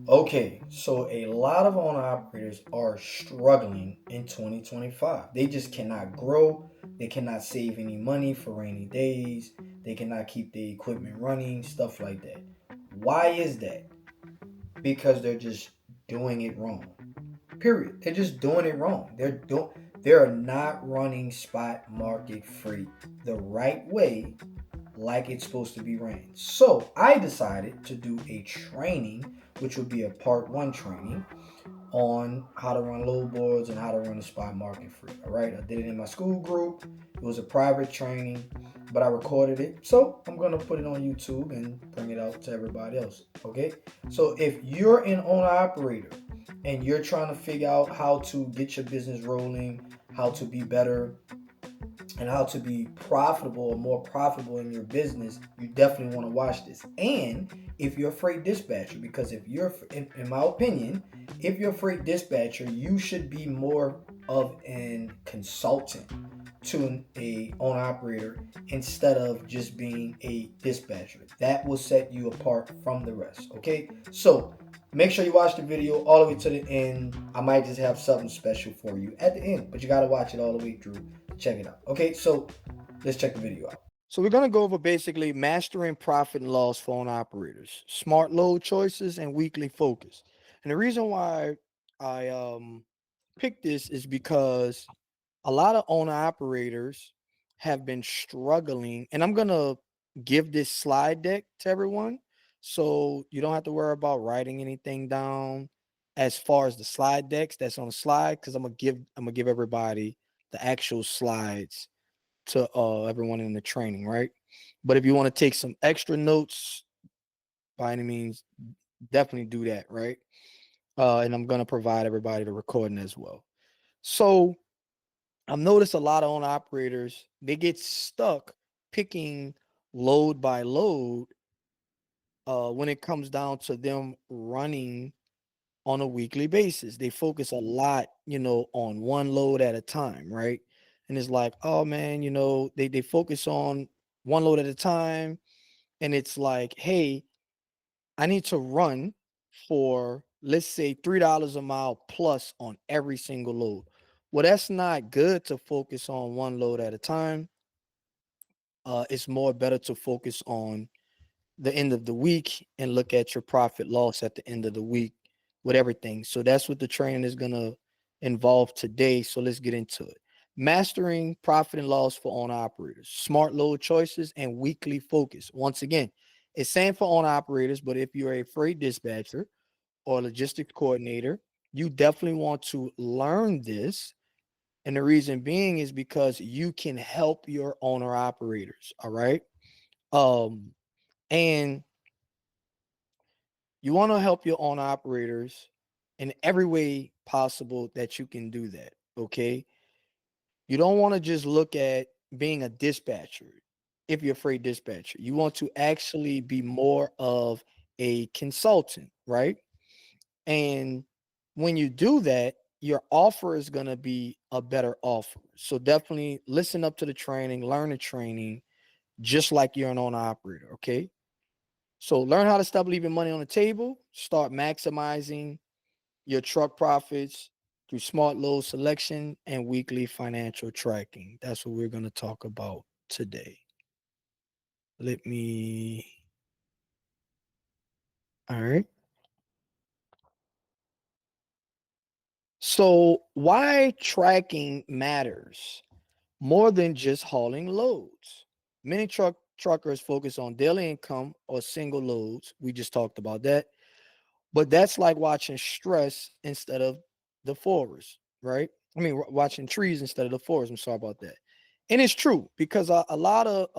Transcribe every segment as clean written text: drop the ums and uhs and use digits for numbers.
Okay, so a lot of owner operators are struggling in 2025. They just cannot grow. They cannot save any money for rainy days. They cannot keep the equipment running, stuff like that. Why is that? Because they're just doing it wrong. Period. They're just doing it wrong. They're not running spot market freight the right way like it's supposed to be ran. So I decided to do a training, which would be a part one training on how to run load boards and how to run the spot market free. All right, I did it in my school group. It was a private training, but I recorded it. So I'm going to put it on YouTube and bring it out to everybody else. Okay, so if you're an owner operator and you're trying to figure out how to get your business rolling, how to be better, and how to be profitable or more profitable in your business, you definitely want to watch this. And if you're a freight dispatcher, because if you're, in my opinion, if you're a freight dispatcher, you should be more of an consultant to a owner operator instead of just being a dispatcher. That will set you apart from the rest. Okay, so make sure you watch the video all the way to the end. I might just have something special for you at the end, but you got to watch it all the way through. Check it out. Okay, so let's check the video out. So we're gonna go over basically mastering profit and loss for owner operators, smart load choices, and weekly focus. And the reason why I picked this is because a lot of owner operators have been struggling, and I'm gonna give this slide deck to everyone, so you don't have to worry about writing anything down as far as the slide decks that's on the slide, because I'm gonna give everybody the actual slides to everyone in the training, right? But if you want to take some extra notes, by any means, definitely do that, right? And I'm gonna provide everybody the recording as well. So I've noticed a lot of owner operators, they get stuck picking load by load when it comes down to them running on a weekly basis. They focus a lot, on one load at a time, right? And it's like, oh man, they focus on one load at a time. And it's like, hey, I need to run for, let's say, $3 a mile plus on every single load. Well, that's not good to focus on one load at a time. It's more better to focus on the end of the week and look at your profit loss at the end of the week with everything. So that's what the training is going to involve today. So let's get into it. Mastering profit and loss for owner operators, smart load choices, and weekly focus. Once again, it's same for owner operators, but if you're a freight dispatcher or logistics coordinator, you definitely want to learn this. And the reason being is because you can help your owner operators. All right. Um, and you want to help your own operators in every way possible that you can do that. Okay. You don't want to just look at being a dispatcher if you're a freight dispatcher. You want to actually be more of a consultant, right? And when you do that, your offer is going to be a better offer. So definitely listen up to the training, learn the training, just like you're an owner operator. Okay. So learn how to stop leaving money on the table, start maximizing your truck profits through smart load selection and weekly financial tracking. That's what we're going to talk about today. Let me, all right. So why tracking matters more than just hauling loads. Many truckers focus on daily income or single loads. We just talked about that. But that's like watching stress instead of the forest, right? I mean, watching trees instead of the forest. I'm sorry about that. And it's true because a lot of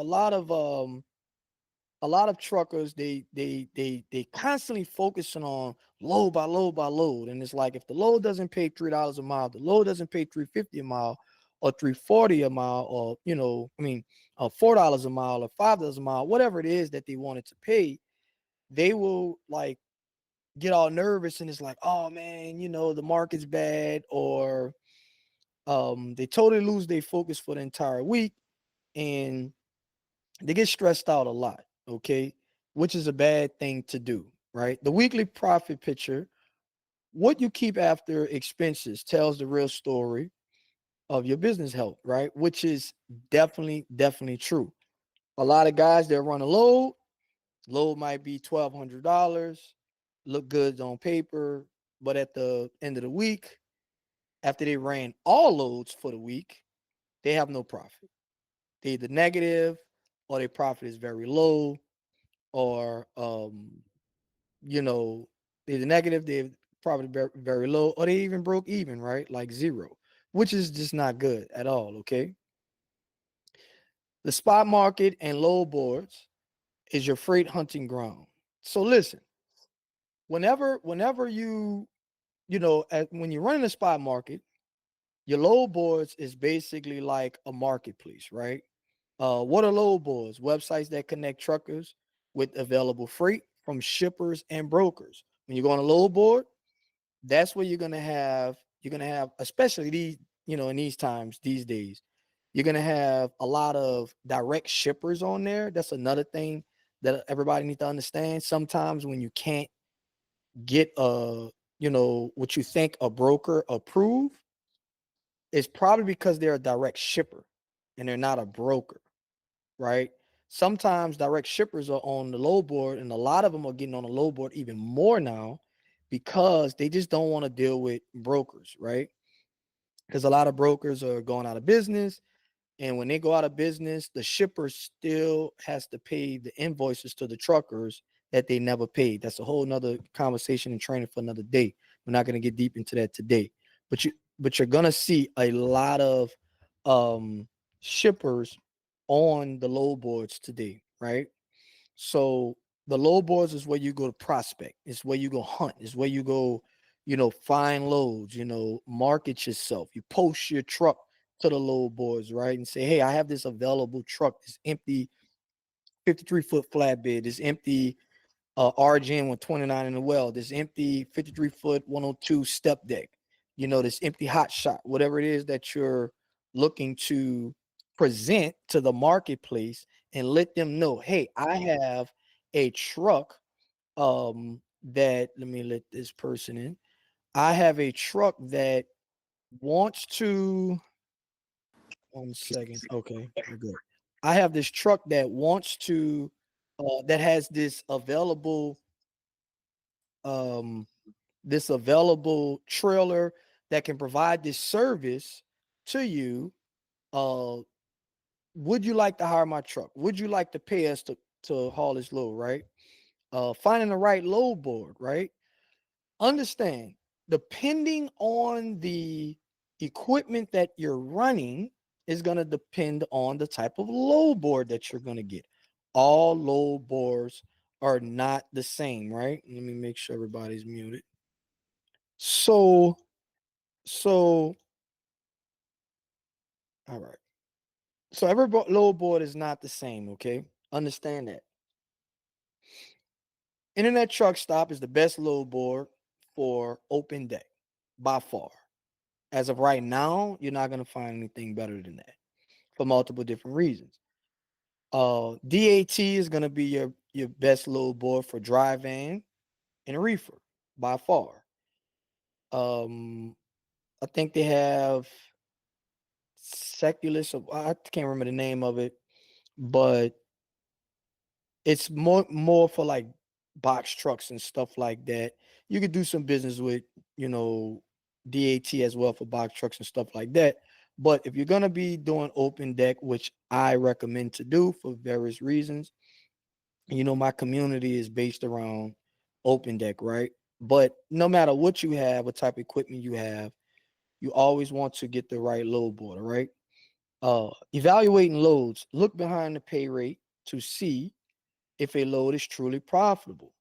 truckers they constantly focusing on load by load by load, and it's like if the load doesn't pay $3 a mile, the load doesn't pay 350 a mile or 340 a mile, or $4 a mile or $5 a mile, whatever it is that they wanted to pay, they will like get all nervous and it's like, oh man, the market's bad, or they totally lose their focus for the entire week and they get stressed out a lot, okay? Which is a bad thing to do. right? The weekly profit picture, what you keep after expenses tells the real story of your business health, right? Which is definitely true. A lot of guys that run a load might be $1,200, look good on paper, but at the end of the week, after they ran all loads for the week, they have no profit. They either negative, or their profit is very low, or you know, they're the negative, they're probably very low, or they even broke even, right? Like zero, which is just not good at all. Okay. The spot market and load boards is your freight hunting ground. So listen, whenever when you're running a spot market, your load boards is basically like a marketplace, right? What are load boards? Websites that connect truckers with available freight from shippers and brokers. When you go on a load board, that's where you're gonna have, especially in these times, these days, you're gonna have a lot of direct shippers on there. That's another thing that everybody needs to understand. Sometimes when you can't get what you think a broker approved, it's probably because they're a direct shipper and they're not a broker, right? Sometimes direct shippers are on the low board, and a lot of them are getting on the low board even more now because they just don't want to deal with brokers, right? Because a lot of brokers are going out of business. And when they go out of business, the shipper still has to pay the invoices to the truckers that they never paid. That's a whole nother conversation and training for another day. We're not going to get deep into that today. But you're gonna see a lot of um shippers on the load boards today, right? So the load boards is where you go to prospect, it's where you go hunt, it's where you go, find loads, market yourself. You post your truck to the load boards, right? And say, hey, I have this available truck, this empty 53-foot flatbed, this empty RGN 129 in the well, this empty 53-foot 102 step deck, this empty hot shot, whatever it is that you're looking to present to the marketplace, and let them know, hey, I have a truck that, let me let this person in. I have a truck that wants to, 1 second. Okay, we're good. I have this truck that wants to, that has um, this available trailer that can provide this service to you. Uh, would you like to hire my truck? Would you like to pay us to haul this load, right? Finding the right load board, right? Understand, depending on the equipment that you're running, is going to depend on the type of load board that you're going to get. All load boards are not the same, right? Let me make sure everybody's muted. So, so, all right. So every load board is not the same, okay? Understand that. Internet Truck Stop is the best load board for open deck by far. As of right now, you're not going to find anything better than that for multiple different reasons. DAT is going to be your best load board for dry van and reefer by far. Um, I think they have Seculus. I can't remember the name of it, but it's more for like box trucks and stuff like that. You could do some business with, you know, DAT as well for box trucks and stuff like that. But if you're gonna be doing open deck, which I recommend to do for various reasons, my community is based around open deck, right? But no matter what you have, what type of equipment you have, you always want to get the right load board, all right? Evaluating loads, look behind the pay rate to see if a load is truly profitable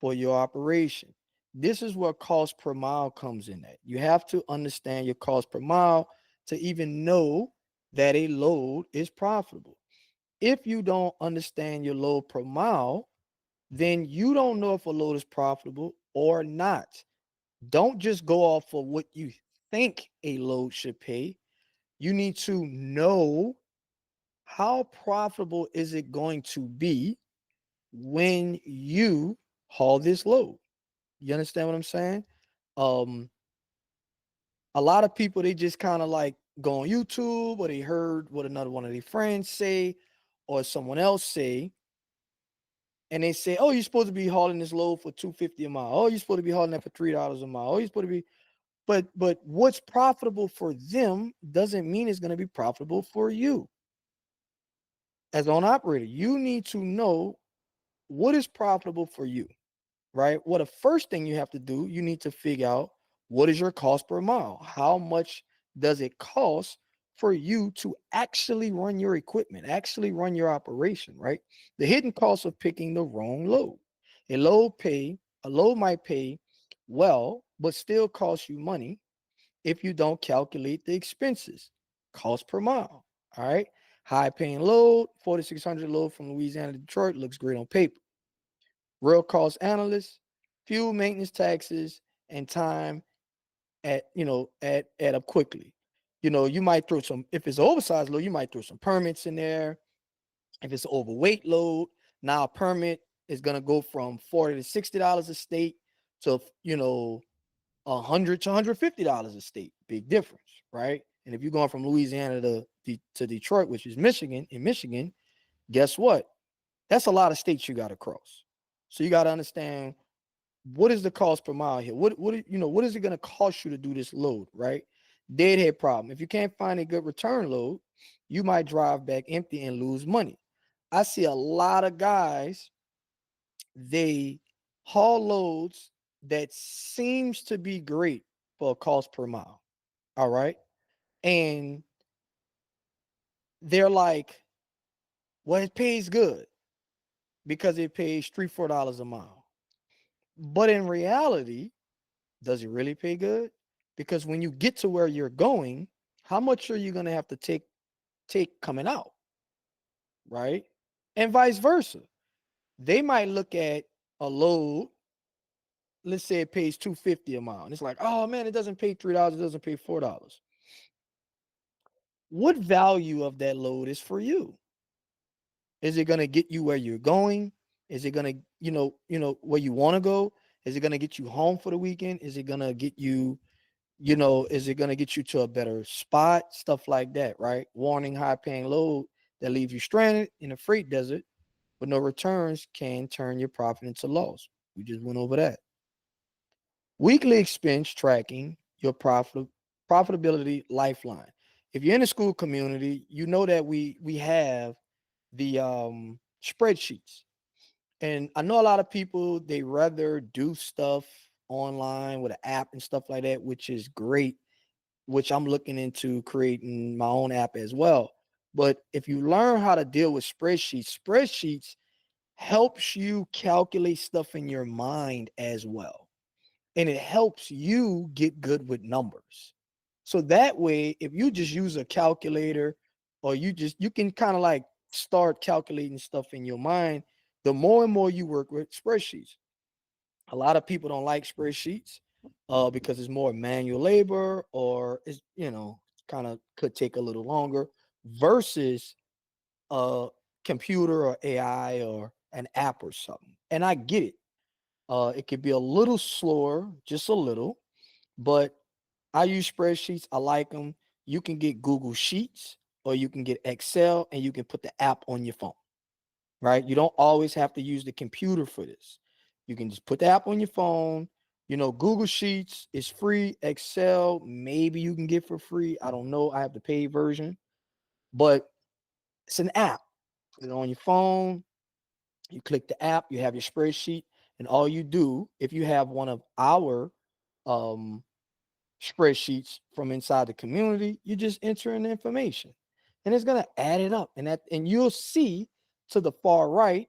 for your operation. This is where cost per mile comes in at. You have to understand your cost per mile to even know that a load is profitable. If you don't understand your load per mile, then you don't know if a load is profitable or not. Don't just go off of what you think a load should pay. You need to know how profitable is it going to be when you haul this load. You understand what I'm saying? Um, a lot of people, they just kind of like go on YouTube, or they heard what another one of their friends say or someone else say, and they say, oh, you're supposed to be hauling this load for $2.50 a mile. Oh, you're supposed to be hauling that for $3 a mile. Oh, you're supposed to be, but what's profitable for them doesn't mean it's going to be profitable for you. As an operator, you need to know what is profitable for you, right? Well, the first thing you have to do, you need to figure out what is your cost per mile. How much does it cost for you to actually run your equipment, actually run your operation, right? The hidden cost of picking the wrong load. A load might pay well, but still cost you money if you don't calculate the expenses, cost per mile. All right. High paying load, 4,600 load from Louisiana to Detroit, looks great on paper. Real cost analyst, fuel, maintenance, taxes, and time add up quickly. You might throw some, if it's oversized load, you might throw some permits in there. If it's an overweight load, now a permit is gonna go from $40 to $60 a state to $100 to $150 a state. Big difference, right? And if you're going from Louisiana to Detroit, which is Michigan, in Michigan, guess what? That's a lot of states you got to cross. So you got to understand, what is the cost per mile here? What is it going to cost you to do this load, right? Deadhead problem. If you can't find a good return load, you might drive back empty and lose money. I see a lot of guys, they haul loads that seems to be great for a cost per mile. All right. And they're like, well, it pays good because it pays $3, $4 a mile. But in reality, does it really pay good? Because when you get to where you're going, how much are you going to have to take coming out, right? And vice versa. They might look at a load, let's say it pays $2.50 a mile, and it's like, oh man, it doesn't pay $3, it doesn't pay $4. What value of that load is for you? Is it going to get you where you're going? Is it going to, where you want to go? Is it going to get you home for the weekend? Is it going to get you, is it going to get you to a better spot? Stuff like that, right? Warning, high paying load that leaves you stranded in a freight desert with no returns can turn your profit into loss. We just went over that. Weekly expense tracking, your profitability lifeline. If you're in the school community, you know that we have the spreadsheets. And I know a lot of people, they rather do stuff online with an app and stuff like that, which is great, which I'm looking into creating my own app as well. But if you learn how to deal with spreadsheets helps you calculate stuff in your mind as well. And it helps you get good with numbers. So that way, if you just use a calculator, or you can kind of like start calculating stuff in your mind, the more and more you work with spreadsheets. A lot of people don't like spreadsheets because it's more manual labor, or it's, kind of could take a little longer versus a computer or AI or an app or something. And I get it. It could be a little slower, just a little, but I use spreadsheets. I like them. You can get Google Sheets, or you can get Excel, and you can put the app on your phone, right? You don't always have to use the computer for this. You can just put the app on your phone. Google Sheets is free. Excel, maybe you can get for free. I don't know. I have the paid version, but it's an app. Put it on your phone. You click the app, you have your spreadsheet, and all you do, if you have one of our um, spreadsheets from inside the community, you just enter in the information, and it's gonna add it up, and you'll see to the far right,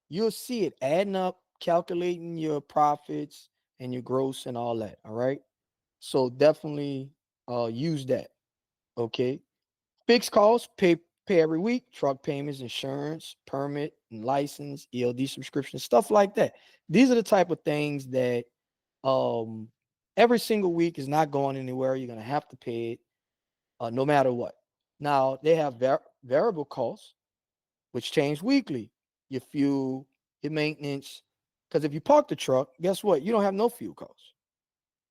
you'll see it adding up, calculating your profits and your gross and all that. All right, so definitely use that. Okay. Fixed costs, pay every week, truck payments, insurance, permit and license, ELD subscription, stuff like that. These are the type of things that um every single week is not going anywhere. You're gonna have to pay it no matter what. Now they have variable costs, which change weekly. Your fuel, your maintenance, Because if you park the truck, guess what? You don't have no fuel costs.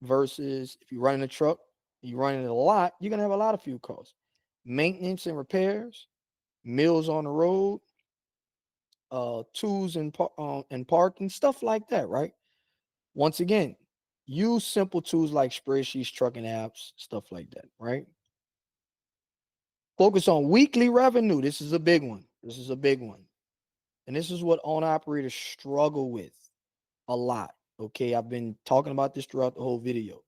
Versus if you're running a truck, you're running it a lot, you're gonna have a lot of fuel costs. Maintenance and repairs, meals on the road, tools and parking, stuff like that, right? Once again, use simple tools like spreadsheets, trucking apps, stuff like that, right? Focus on weekly revenue. This is a big one. This is a big one. And this is what owner operators struggle with a lot. Okay. I've been talking about this throughout the whole video.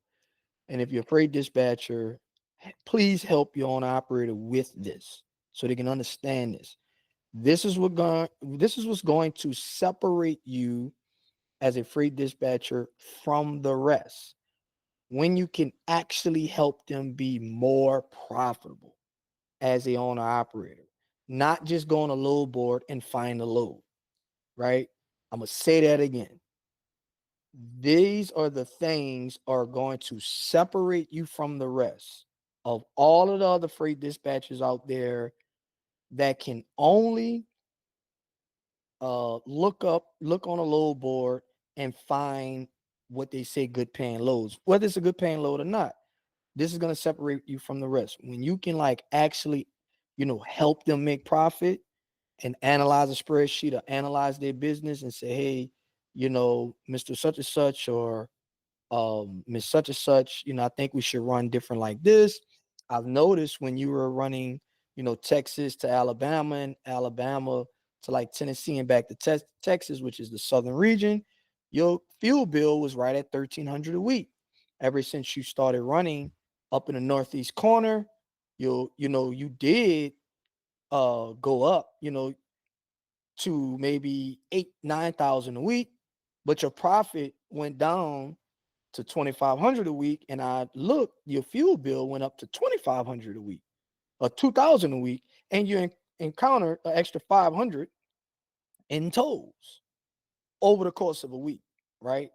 And if you're a freight dispatcher, please help your owner operator with this so they can understand this. This is what's going to separate you as a freight dispatcher from the rest. When you can actually help them be more profitable as a owner operator, not just go on a load board and find a load, right? I'm gonna say that again. These are the things are going to separate you from the rest of all of the other freight dispatchers out there that can only look on a load board and find what they say good paying loads, whether it's a good paying load or not. This is going to separate you from the rest. When you can like actually, help them make profit and analyze a spreadsheet or analyze their business and say, hey, Mr. Such and such or Miss Such and Such, I think we should run different like this. I've noticed when you were running, Texas to Alabama and Alabama to like Tennessee and back to Texas, which is the southern region, your fuel bill was right at $1,300 a week. Ever since you started running up in the northeast corner, you did go up, to maybe 8,000-9,000 a week, but your profit went down to 2,500 a week. And I looked, your fuel bill went up to 2,500 a week or 2,000 a week, and you encountered an extra 500 in tolls over the course of a week, right?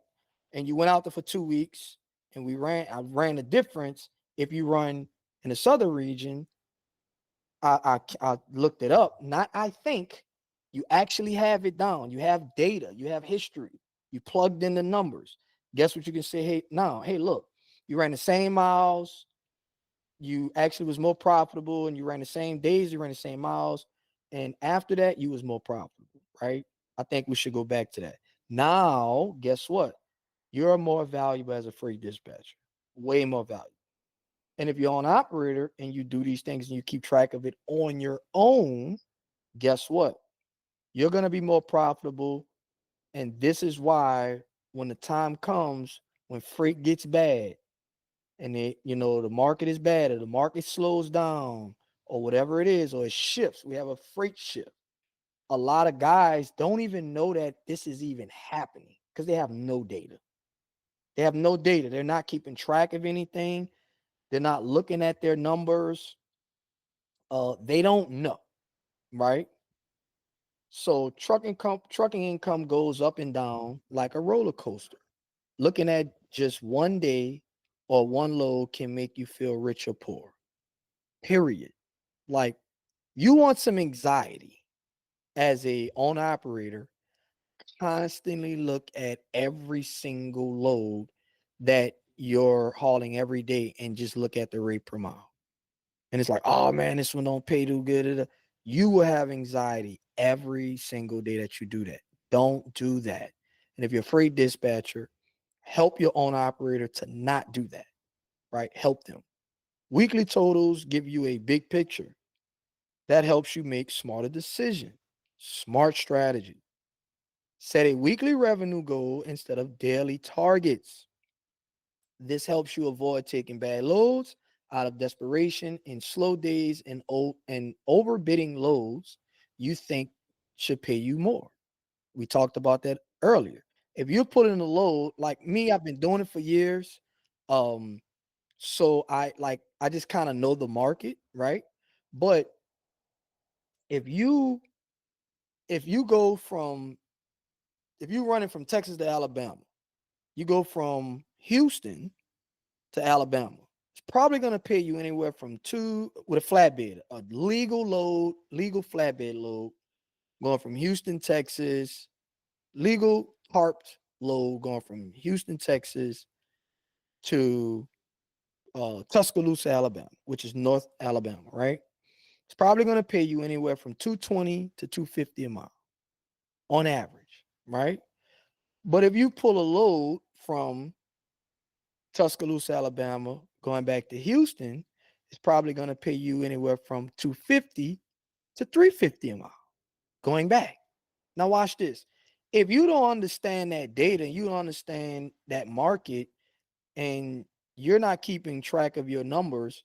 And you went out there for 2 weeks, and I ran the difference. If you run in the southern region, I looked it up. Not I think, you actually have it down. You have data. You have history. You plugged in the numbers. Guess what you can say? Hey, look, you ran the same miles. You actually was more profitable, and you ran the same days. You ran the same miles, and after that, you was more profitable, right? I think we should go back to that. Now, guess what? You're more valuable as a freight dispatcher. Way more valuable. And if you're an operator and you do these things and you keep track of it on your own, guess what? You're going to be more profitable. And this is why when the time comes, when freight gets bad and the market is bad or the market slows down or whatever it is, or it shifts, we have a freight shift. A lot of guys don't even know that this is even happening because they have no data. They have no data. They're not keeping track of anything. They're not looking at their numbers. They don't know, right? So trucking income goes up and down like a roller coaster. Looking at just one day or one load can make you feel rich or poor. Period. Like, you want some anxiety as a owner operator, constantly look at every single load that you're hauling every day and just look at the rate per mile. And it's like, oh man, this one don't pay too good. You will have anxiety every single day that you do that. Don't do that. And if you're a freight dispatcher, help your own operator to not do that, right? Help them. Weekly totals give you a big picture. That helps you make smarter decisions, smart strategy. Set a weekly revenue goal instead of daily targets. This helps you avoid taking bad loads out of desperation in slow days and overbidding loads you think should pay you more. We talked about that earlier. If you're putting a load like me, I've been doing it for years. Um, so I just kind of know the market, right? But if you if you go from if you're running from Texas to Alabama, you go from Houston to Alabama. It's probably going to pay you anywhere from two with a flatbed, a legal flatbed load going from Houston, Texas, legal tarped load going from Houston, Texas to Tuscaloosa, Alabama, which is North Alabama, right? It's probably going to pay you anywhere from 220 to 250 a mile on average, right? But if you pull a load from Tuscaloosa, Alabama, going back to Houston, it's probably going to pay you anywhere from 250 to 350 a mile going back. Now watch this. If you don't understand that data, you don't understand that market, and you're not keeping track of your numbers,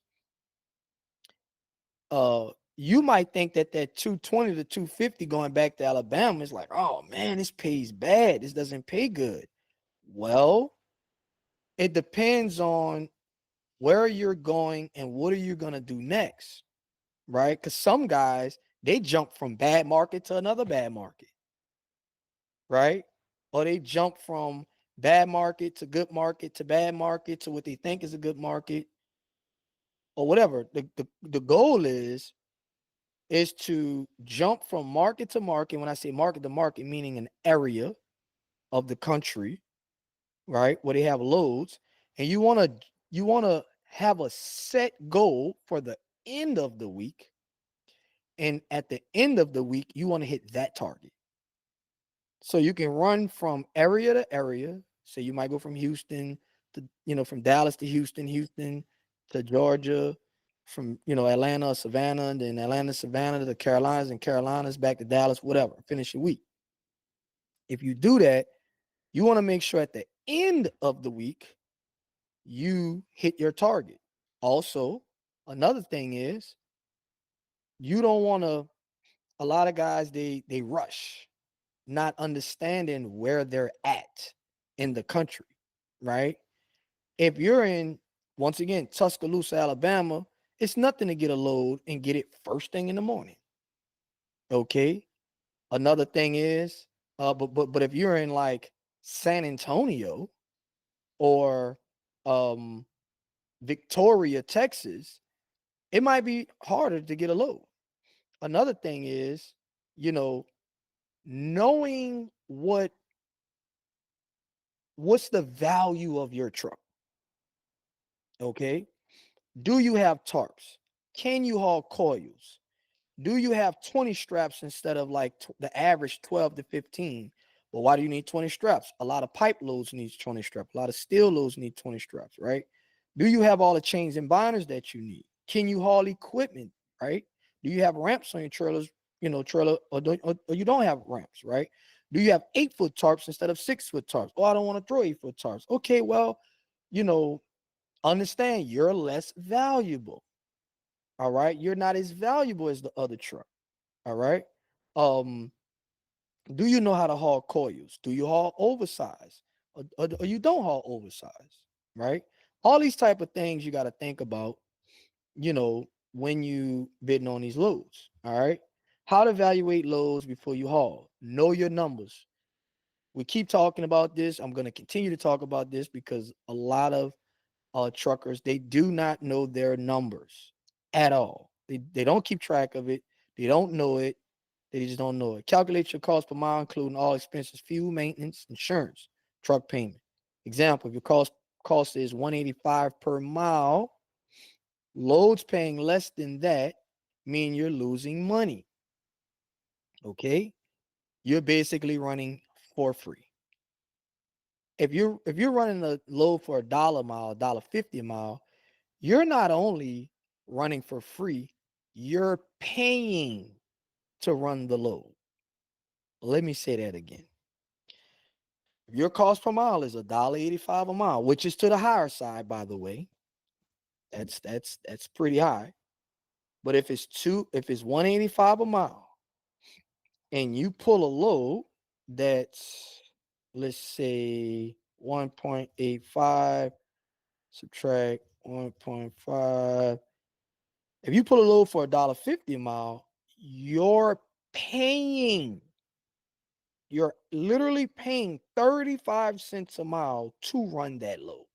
you might think that 220 to 250 going back to Alabama is like, oh man, this pays bad. This doesn't pay good. Well, it depends on where you're going and what are you going to do next, right? Because some guys, they jump from bad market to another bad market, right? Or they jump from bad market to good market to bad market to what they think is a good market or whatever. The goal is to jump from market to market. When I say market to market, meaning an area of the country, right, where they have loads, and you want to have a set goal for the end of the week, and at the end of the week, you want to hit that target. So you can run from area to area. So you might go from Houston to, from Dallas to Houston, Houston to Georgia, from, Atlanta, Savannah, and then Atlanta, Savannah to the Carolinas, and Carolinas back to Dallas, whatever, finish your week. If you do that, you want to make sure at the end of the week, you hit your target. Also, another thing is you don't want to, a lot of guys, they rush, not understanding where they're at in the country, right? If you're in, once again, Tuscaloosa, Alabama, it's nothing to get a load and get it first thing in the morning. Okay. Another thing is, but if you're in like San Antonio or Victoria, Texas, it might be harder to get a load. Another thing is, you know, knowing what's the value of your truck. Okay. Do you have tarps? Can you haul coils? Do you have 20 straps instead of like the average 12 to 15? Well, why do you need 20 straps? A lot of pipe loads need 20 straps. A lot of steel loads need 20 straps, right? Do you have all the chains and binders that you need? Can you haul equipment, right? Do you have ramps on your trailers, or you don't have ramps, right? Do you have 8-foot tarps instead of 6-foot tarps? Oh, I don't want to throw 8-foot tarps. Okay, well, you know, understand you're less valuable. All right. You're not as valuable as the other truck. All right. Um, do you know how to haul coils? Do you haul oversized? Or you don't haul oversized, right? All these type of things you got to think about, when you bidding on these loads. All right. How to evaluate loads before you haul. Know your numbers. We keep talking about this. I'm going to continue to talk about this because a lot of truckers, they do not know their numbers at all. They don't keep track of it. They don't know it. They just don't know it. Calculate your cost per mile, including all expenses, fuel, maintenance, insurance, truck payment. Example, if your cost is 185 per mile, loads paying less than that mean you're losing money. Okay? You're basically running for free. If you're running a load for $1 a mile, $1.50 a mile, you're not only running for free, you're paying to run the load. Let me say that again. If your cost per mile is $1.85 a mile, which is to the higher side, by the way, that's pretty high. But if it's 185 a mile and you pull a load that's, let's say, 1.85 subtract 1.5. If you pull a load for $1.50 a mile, you're paying, you're literally paying 35 cents a mile to run that load.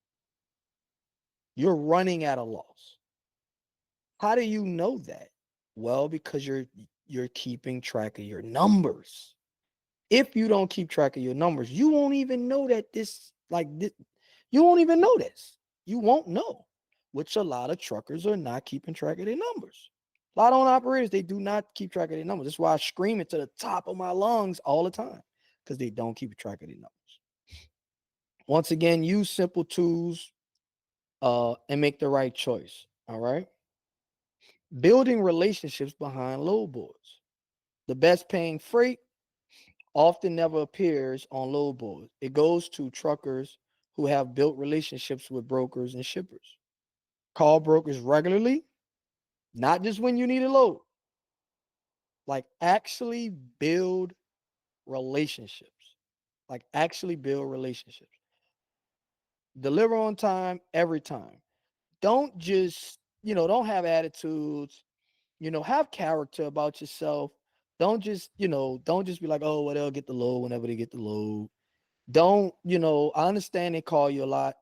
You're running at a loss. How do you know that? Well, because you're keeping track of your numbers. If you don't keep track of your numbers, you won't even know that you won't even know this. You won't know, which a lot of truckers are not keeping track of their numbers. A lot of owner operators, they do not keep track of their numbers. That's why I scream it to the top of my lungs all the time, because they don't keep track of their numbers. Once again, use simple tools and make the right choice. All right. Building relationships behind load boards. The best paying freight often never appears on load boards. It goes to truckers who have built relationships with brokers and shippers. Call brokers regularly, not just when you need a load. Like actually build relationships. Like actually build relationships. Deliver on time every time. Don't just, don't have attitudes, have character about yourself. Don't just be like, oh, well, they'll get the load whenever they get the load. Don't, I understand they call you a lot,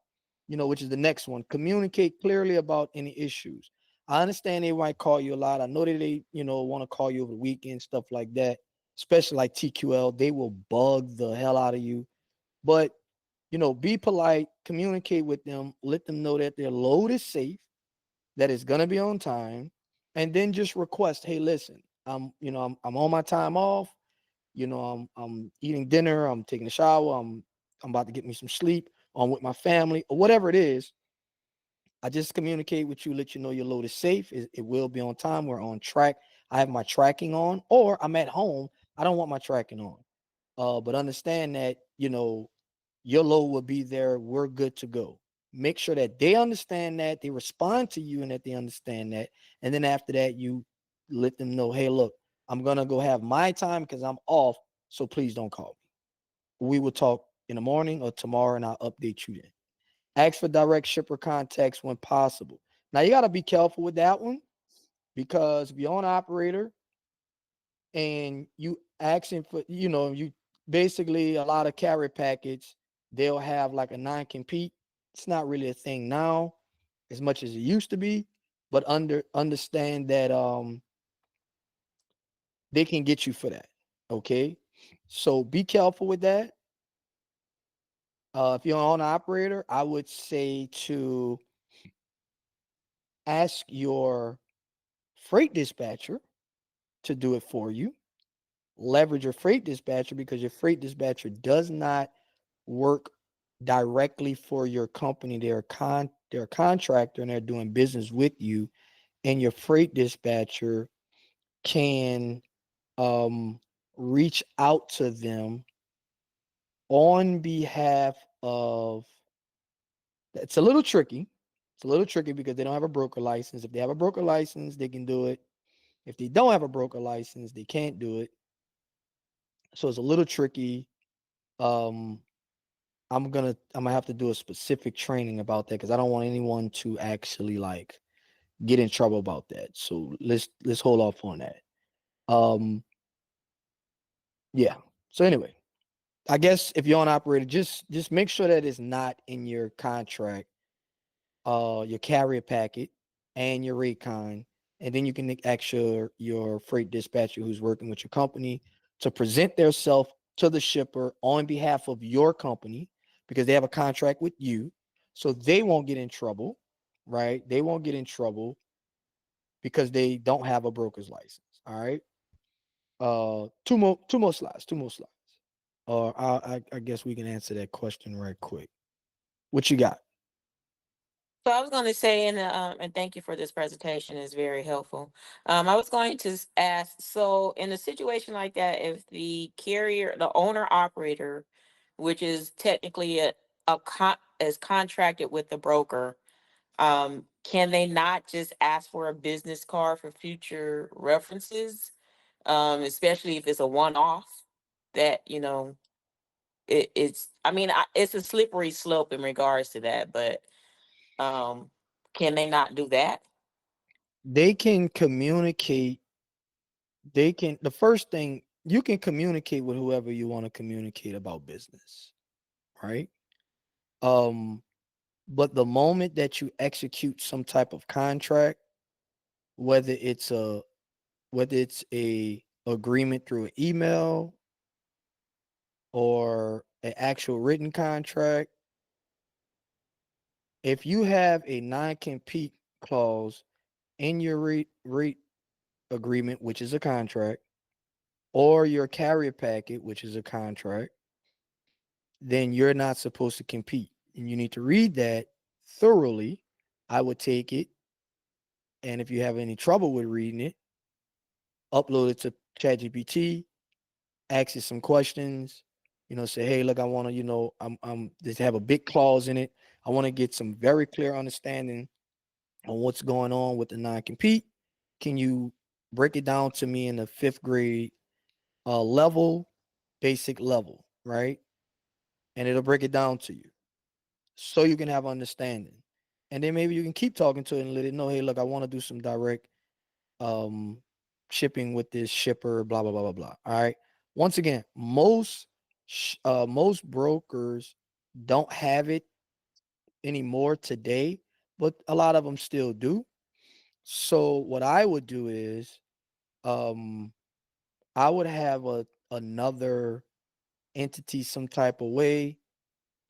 which is the next one. Communicate clearly about any issues. I understand they might call you a lot. I know that they, want to call you over the weekend, stuff like that, especially like TQL. They will bug the hell out of you. But, be polite, communicate with them, let them know that their load is safe, that it's going to be on time, and then just request, hey, listen, I'm on my time off. I'm eating dinner, I'm taking a shower, I'm about to get me some sleep, I'm with my family, or whatever it is. I just communicate with you, let you know your load is safe. It will be on time. We're on track. I have my tracking on, or I'm at home. I don't want my tracking on. But understand that, your load will be there. We're good to go. Make sure that they understand that, they respond to you, and that they understand that. And then after that, you let them know, hey, look, I'm going to go have my time because I'm off. So please don't call me. We will talk in the morning or tomorrow, and I'll update you then. Ask for direct shipper contacts when possible. Now, you got to be careful with that one, because if you're an operator and you asking for, you basically, a lot of carrier packets, they'll have like a non-compete. It's not really a thing now as much as it used to be, but understand that they can get you for that. Okay. So be careful with that. If you're an operator, I would say to ask your freight dispatcher to do it for you. Leverage your freight dispatcher, because your freight dispatcher does not work directly for your company. They're a contractor and they're doing business with you. And your freight dispatcher can reach out to them on behalf of. It's a little tricky. It's a little tricky because they don't have a broker license. If they have a broker license, they can do it. If they don't have a broker license, they can't do it. So it's a little tricky. Um, I'm gonna have to do a specific training about that, because I don't want anyone to actually like get in trouble about that. So let's hold off on that. Um, yeah. So anyway, I guess if you're an operator, just make sure that it's not in your contract, your carrier packet, and your rate con, and then you can ask your freight dispatcher who's working with your company to present their self to the shipper on behalf of your company, because they have a contract with you, so they won't get in trouble, right? They won't get in trouble because they don't have a broker's license. All right. Two more slides. Two more slides. Or I guess we can answer that question right quick. What you got? So I was going to say, and thank you for this presentation. It's very helpful. I was going to ask, so in a situation like that, if the carrier, the owner operator, which is technically is contracted with the broker, can they not just ask for a business card for future references? Especially if it's a one-off that, I mean, it's a slippery slope in regards to that, but um, can they not do that? They can communicate. The first thing, you can communicate with whoever you want to communicate about business, right? Um, but the moment that you execute some type of contract, whether it's a whether it's a agreement through an email, or an actual written contract, if you have a non-compete clause in your rate agreement, which is a contract, or your carrier packet, which is a contract, then you're not supposed to compete. And you need to read that thoroughly. I would take it. And if you have any trouble with reading it, upload it to ChatGPT, ask it some questions, say, hey, look, I want to, I'm just have a big clause in it. I want to get some very clear understanding on what's going on with the non-compete. Can you break it down to me in the fifth grade level, basic level, right? And it'll break it down to you so you can have understanding. And then maybe you can keep talking to it and let it know, hey, look, I want to do some direct um shipping with this shipper, blah blah blah blah blah. All right. Once again, most brokers don't have it anymore today, but a lot of them still do. So what I would do is um I would have another entity some type of way,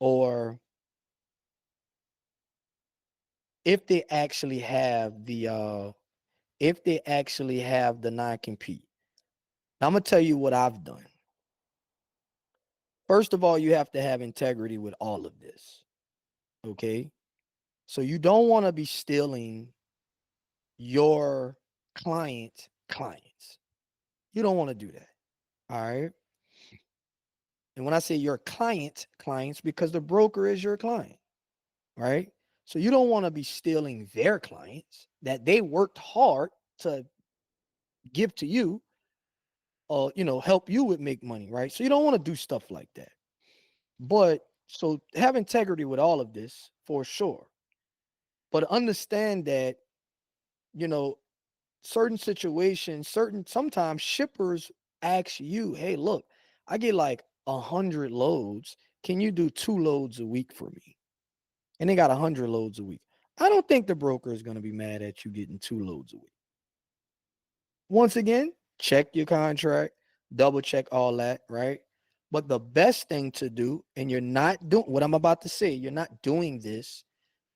or if they actually have the non-compete. Now, I'm gonna tell you what I've done. First of all, you have to have integrity with all of this. Okay. So you don't want to be stealing your clients. You don't want to do that. All right. And when I say your clients, because the broker is your client, right? So you don't want to be stealing their clients that they worked hard to give to you, or help you with make money, right? So you don't want to do stuff like that. But so have integrity with all of this for sure. But understand that, you know, certain situations, sometimes shippers ask you, hey, look, I get like 100 loads. Can you do 2 loads a week for me? And they got 100 loads a week. I don't think the broker is going to be mad at you getting 2 loads a week. Once again, check your contract, double check all that, right? But the best thing to do, and you're not doing what I'm about to say, you're not doing this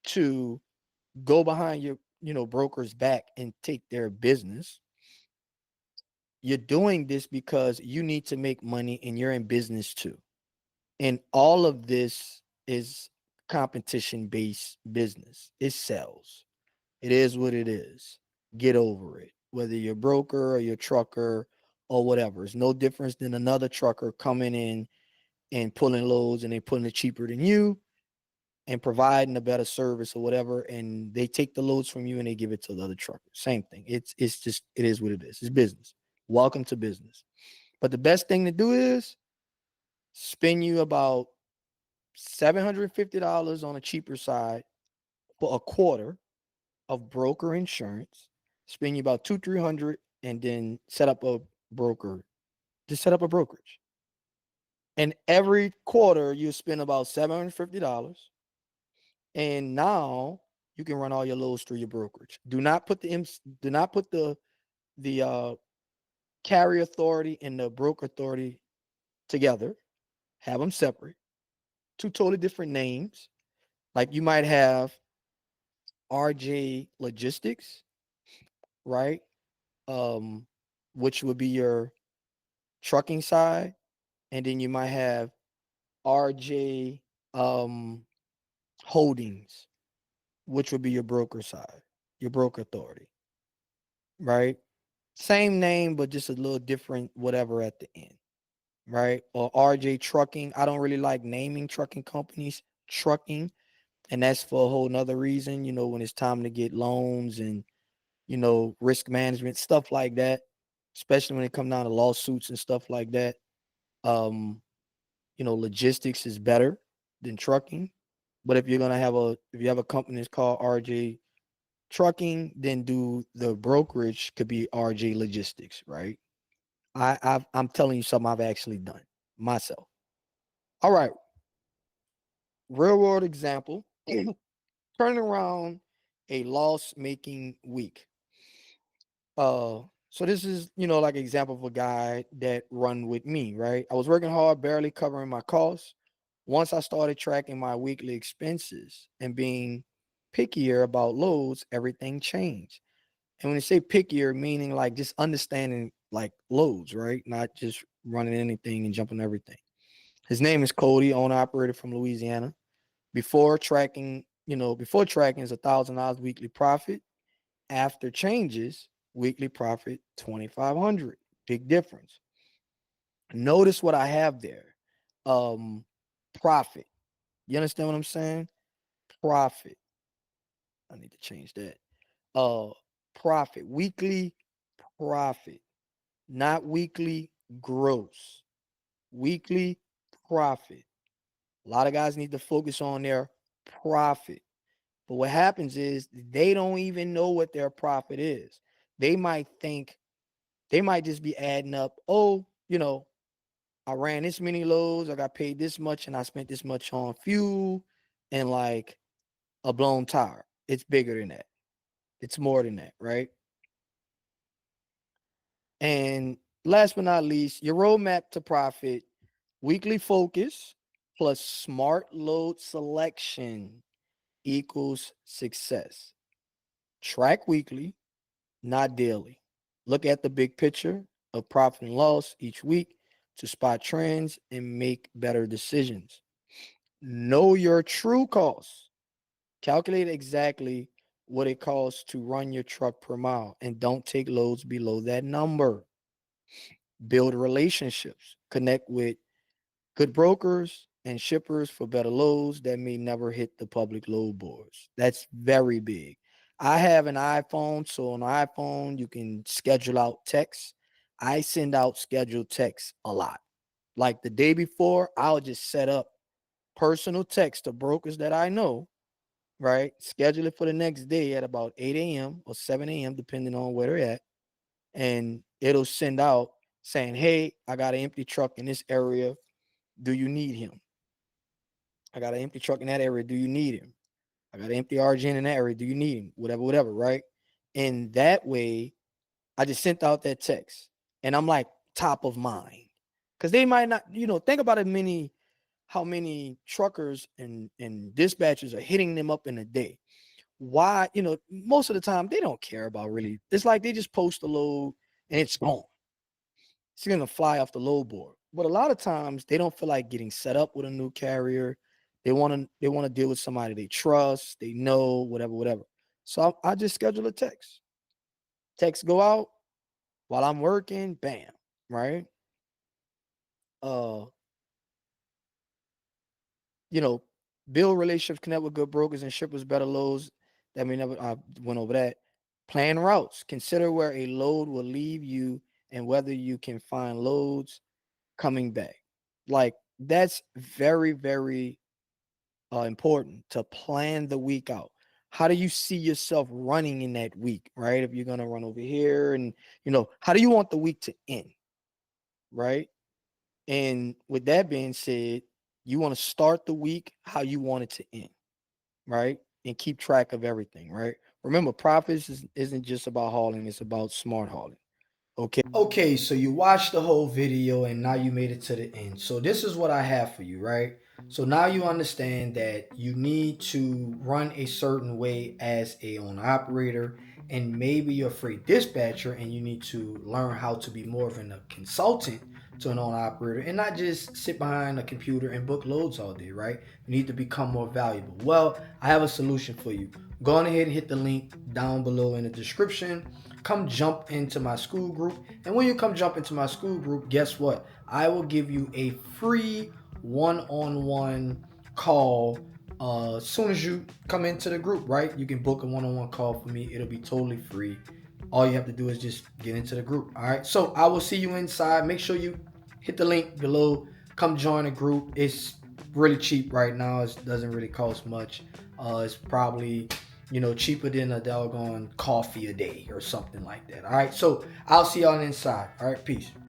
to go behind your, broker's back and take their business. You're doing this because you need to make money and you're in business too. And all of this is competition based business. It sells. It is what it is. Get over it. Whether you're a broker or you're a trucker or whatever, it's no difference than another trucker coming in and pulling loads, and they pulling it cheaper than you and providing a better service or whatever. And they take the loads from you and they give it to the other trucker. Same thing. It's just, it is what it is. It's business. Welcome to business. But the best thing to do is spend you about $750 on a cheaper side for a quarter of broker insurance. Spend you about 200-300, and then set up a broker. Just set up a brokerage. And every quarter you spend about $750. And now you can run all your loads through your brokerage. Do not put the carrier authority and the broker authority together. Have them separate. Two totally different names. Like you might have RJ Logistics, right? Which would be your trucking side, and then you might have RJ Holdings, which would be your broker side, your broker authority, right? Same name, but just a little different, whatever at the end, right? Or RJ Trucking. I don't really like naming trucking companies trucking, and that's for a whole nother reason. When it's time to get loans and risk management, stuff like that, especially when it comes down to lawsuits and stuff like that. Um, logistics is better than trucking. But if you have a company that's called RJ Trucking, then do the brokerage could be RJ Logistics, right? I'm telling you something I've actually done myself. All right, real world example. Turning around a loss making week. So this is, like an example of a guy that run with me, right? I was working hard, barely covering my costs. Once I started tracking my weekly expenses and being pickier about loads, everything changed. And when you say pickier, meaning like just understanding like loads, right? Not just running anything and jumping everything. His name is Cody, owner operator from Louisiana. Before tracking is $1,000 weekly profit. After changes, weekly profit 2,500. Big difference. Notice what I have there. Um, Profit. You understand what I'm saying? Profit. I need to change that. Uh, Profit. Weekly profit, not weekly gross. Weekly profit. A lot of guys need to focus on their profit. But what happens is they don't even know what their profit is. They might just be adding up, I ran this many loads, I got paid this much, and I spent this much on fuel and like a blown tire. It's bigger than that. It's more than that, right? And last but not least, your roadmap to profit, weekly focus plus smart load selection equals success. Track weekly, not daily. Look at the big picture of profit and loss each week to spot trends and make better decisions. Know your true costs. Calculate exactly what it costs to run your truck per mile and don't take loads below that number. Build relationships. Connect with good brokers and shippers for better loads that may never hit the public load boards. That's very big. I have an iPhone, so on iPhone, you can schedule out texts. I send out scheduled texts a lot. Like the day before, I'll just set up personal text to brokers that I know, right? Schedule it for the next day at about 8 a.m. or 7 a.m., depending on where they're at. And it'll send out saying, hey, I got an empty truck in this area. Do you need him? I got an empty truck in that area. Do you need him? I got an empty RGN in that area. Do you need him? Whatever, right? And that way, I just sent out that text. And I'm like top of mind. Because they might not, think about how many truckers and dispatchers are hitting them up in a day. Why, most of the time they don't care about really. It's like they just post a load and it's gone. It's gonna fly off the load board. But a lot of times they don't feel like getting set up with a new carrier. They want to deal with somebody they trust, they know, whatever. So I just schedule a text. Text go out while I'm working, bam, right? Uh, you know, Build relationships, connect with good brokers and shippers, better loads. That may never I went over that. Plan routes. Consider where a load will leave you and whether you can find loads coming back. Like that's very, very important to plan the week out. How do you see yourself running in that week, right? If you're gonna run over here, and how do you want the week to end, right? And with that being said, you want to start the week how you want it to end, right? And keep track of everything, right? Remember, profits isn't just about hauling; it's about smart hauling. Okay. Okay, so you watched the whole video and now you made it to the end. So this is what I have for you, right? So now you understand that you need to run a certain way as a owner operator, and maybe you're a free dispatcher and you need to learn how to be more of a consultant to an owner operator and not just sit behind a computer and book loads all day, right? You need to become more valuable. Well, I have a solution for you. Go on ahead and hit the link down below in the description. Come jump into my school group. And when you come jump into my school group, guess what? I will give you a free one-on-one call as soon as you come into the group, right? You can book a one-on-one call for me. It'll be totally free. All you have to do is just get into the group. All right. So I will see you inside. Make sure you hit the link below. Come join the group. It's really cheap right now. It doesn't really cost much. It's probably cheaper than a doggone coffee a day or something like that. All right. So I'll see y'all inside. All right. Peace.